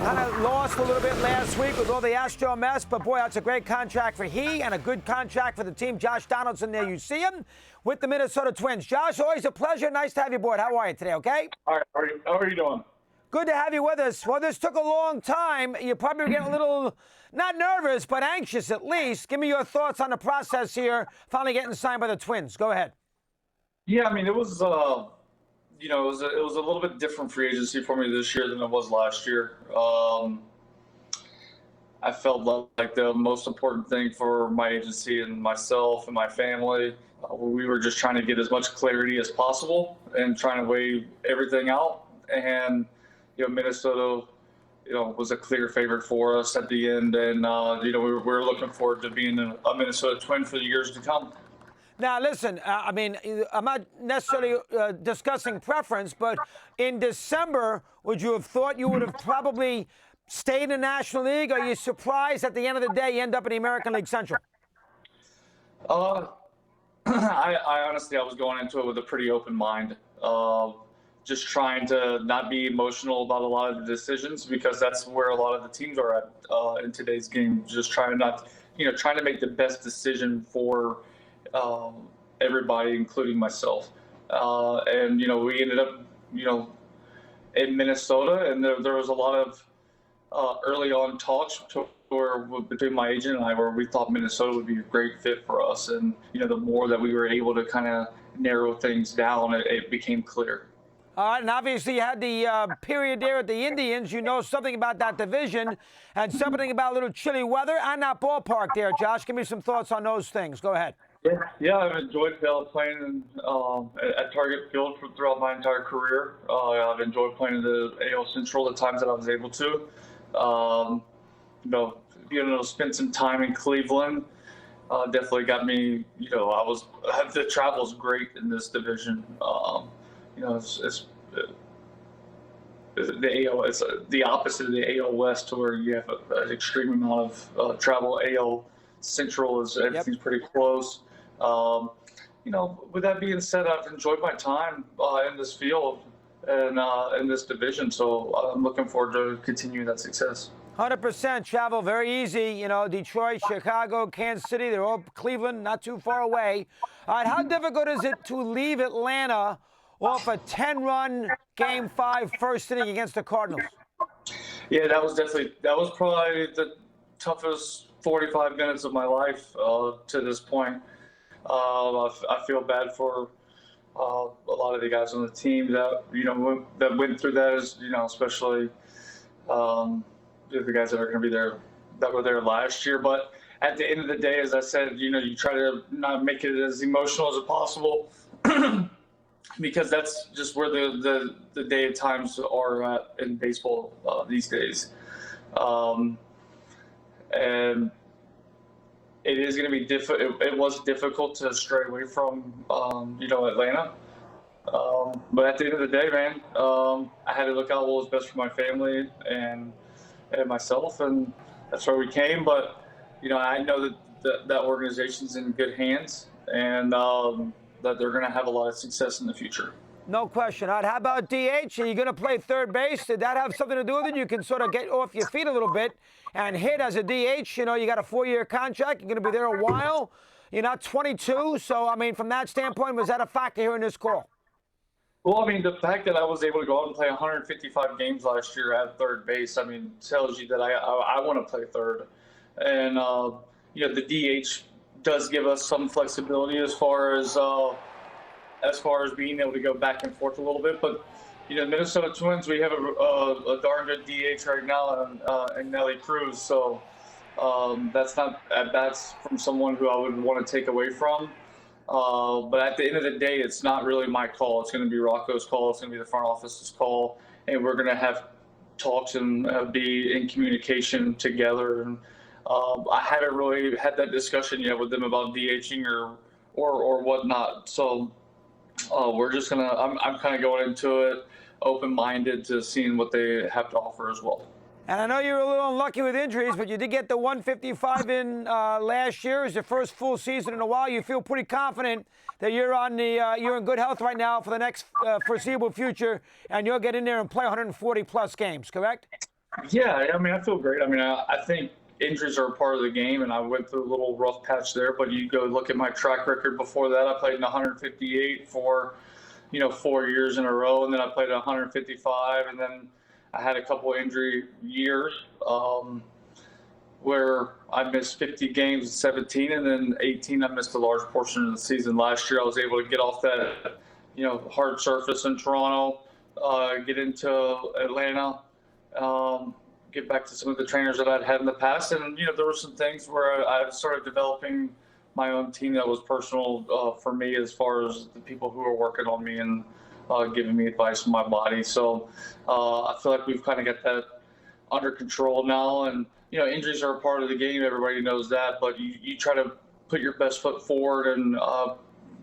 Kind of lost a little bit last week with all the Astro mess, but boy, that's a great contract for he and a good contract for the team. Josh Donaldson, there you see him with the Minnesota Twins. Josh, always a pleasure. Nice to have you aboard. How are you today, okay? All right, how are you doing? Good to have you with us. Well, this took a long time. You probably were getting a little, not nervous, but anxious at least. Give me your thoughts on the process here, finally getting signed by the Twins. Go ahead. Yeah, I mean, it was, it was a little bit different free agency for me this year than it was last year. I felt like the most important thing for my agency and myself and my family, we were just trying to get as much clarity as possible and trying to weigh everything out. And Minnesota, was a clear favorite for us at the end, and we were looking forward to being a Minnesota Twin for the years to come. Now, listen, I mean, I'm not necessarily discussing preference, but in December, would you have thought you would have probably stayed in the National League? Are you surprised at the end of the day you end up in the American League Central? I honestly, I was going into it with a pretty open mind. Just trying to not be emotional about a lot of the decisions, because that's where a lot of the teams are at in today's game. Just trying trying to make the best decision for everybody, including myself. And we ended up in Minnesota, and there was a lot of early on talks between my agent and I, where we thought Minnesota would be a great fit for us. And the more that we were able to kind of narrow things down, it became clear. All right, and obviously you had the period there at the Indians. You know something about that division and something about a little chilly weather and that ballpark there, Josh. Give me some thoughts on those things. Go ahead. Yeah, I've enjoyed playing at Target Field throughout my entire career. I've enjoyed playing in the AL Central the times that I was able to. Being able to spend some time in Cleveland definitely got me. The travel's great in this division. It's the AL. It's the opposite of the AL West, where you have an extreme amount of travel. AL Central is everything's pretty close. With that being said, I've enjoyed my time in this field and in this division, so I'm looking forward to continuing that success. 100% travel, very easy. Detroit, Chicago, Kansas City, they're all Cleveland, not too far away. All right, how difficult is it to leave Atlanta off a 10-run Game 5 first inning against the Cardinals? Yeah, that was probably the toughest 45 minutes of my life to this point. I feel bad for a lot of the guys on the team that that went through that, especially the guys that are going to be there, that were there last year. But at the end of the day, as I said, you try to not make it as emotional as possible. Because that's just where the day of times are at in baseball these days. And it is going to be difficult. It was difficult to stray away from, Atlanta. But at the end of the day, man, I had to look out what was best for my family and myself, and that's where we came. But, I know that organization's in good hands, and that they're going to have a lot of success in the future. No question. All right, how about DH? Are you going to play third base? Did that have something to do with it? You can sort of get off your feet a little bit and hit as a DH. You got a 4-year contract. You're going to be there a while. You're not 22. So, I mean, from that standpoint, was that a factor here in this call? Well, I mean, the fact that I was able to go out and play 155 games last year at third base, I mean, tells you that I want to play third. And, the DH does give us some flexibility as far as being able to go back and forth a little bit. But Minnesota Twins, we have a darn good DH right now, and Nelly Cruz. So that's not at bats from someone who I would want to take away from. But at the end of the day, it's not really my call. It's going to be Rocco's call. It's going to be the front office's call, and we're going to have talks and be in communication together. And I haven't really had that discussion yet with them about DHing or whatnot. So we're just gonna. I'm kind of going into it open-minded to seeing what they have to offer as well. And I know you were a little unlucky with injuries, but you did get the 155 in last year. It's your first full season in a while. You feel pretty confident that you're in good health right now for the next foreseeable future, and you'll get in there and play 140 plus games, correct? Yeah, I mean, I feel great. I mean, I think injuries are a part of the game, and I went through a little rough patch there. But you go look at my track record before that. I played in 158 for, 4 years in a row, and then I played at 155, and then I had a couple injury years where I missed 50 games in 17, and then 18 I missed a large portion of the season. Last year I was able to get off that, hard surface in Toronto, get into Atlanta, get back to some of the trainers that I'd had in the past. And, there were some things where I started developing my own team that was personal for me, as far as the people who were working on me and giving me advice on my body. So I feel like we've kind of got that under control now. And, injuries are a part of the game. Everybody knows that. But you try to put your best foot forward and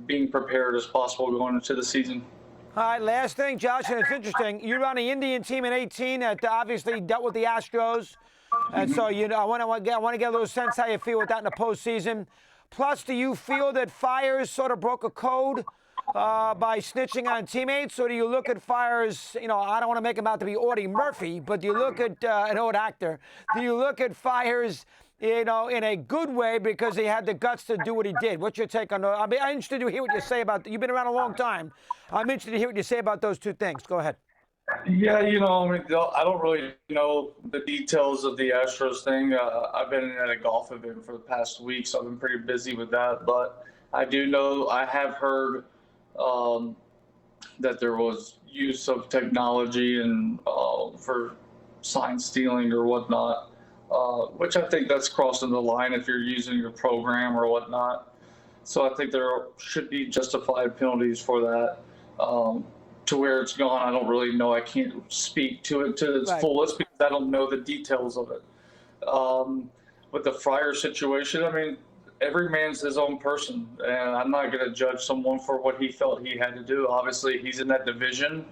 being prepared as possible going into the season. All right, last thing, Josh, and it's interesting. You're on the Indian team in 18 that obviously dealt with the Astros. And so, I want to get a little sense how you feel with that in the postseason. Plus, do you feel that Fiers sort of broke a code by snitching on teammates? Or do you look at Fiers, I don't want to make him out to be Audie Murphy, but do you look at an old actor? Do you look at Fiers, in a good way because he had the guts to do what he did? What's your take on that? I'm interested to hear what you say about. You've been around a long time. I'm interested to hear what you say about those two things. Go ahead. Yeah, I mean, I don't really know the details of the Astros thing. I've been at a golf event for the past week, so I've been pretty busy with that. But I do know, I have heard that there was use of technology and for sign stealing or whatnot, which I think that's crossing the line if you're using your program or whatnot. So I think there should be justified penalties for that. To where it's gone, I don't really know. I can't speak to it to its fullest because I don't know the details of it. With the Fryer situation, I mean, every man's his own person, and I'm not going to judge someone for what he felt he had to do. Obviously, he's in that division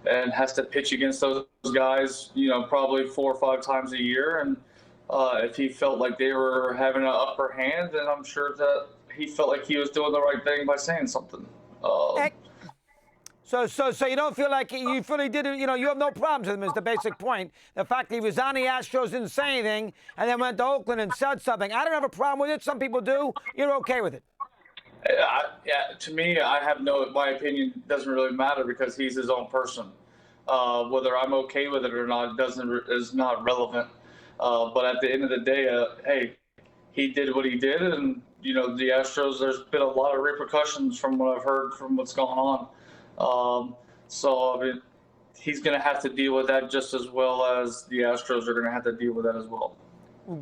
and has to pitch against those guys, probably 4 or 5 times a year. And if he felt like they were having an upper hand, then I'm sure that he felt like he was doing the right thing by saying something. So you don't feel like you feel he did it, you have no problems with him is the basic point. The fact that he was on the Astros, didn't say anything, and then went to Oakland and said something. I don't have a problem with it. Some people do. You're okay with it. Yeah, to me, my opinion doesn't really matter because he's his own person. Whether I'm okay with it or not is not relevant. But at the end of the day, hey, he did what he did, and the Astros. There's been a lot of repercussions from what I've heard from what's going on. So I mean, he's going to have to deal with that just as well as the Astros are going to have to deal with that as well.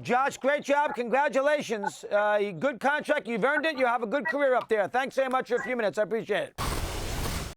Josh, great job. Congratulations. Good contract. You've earned it. You have a good career up there. Thanks very much for a few minutes. I appreciate it.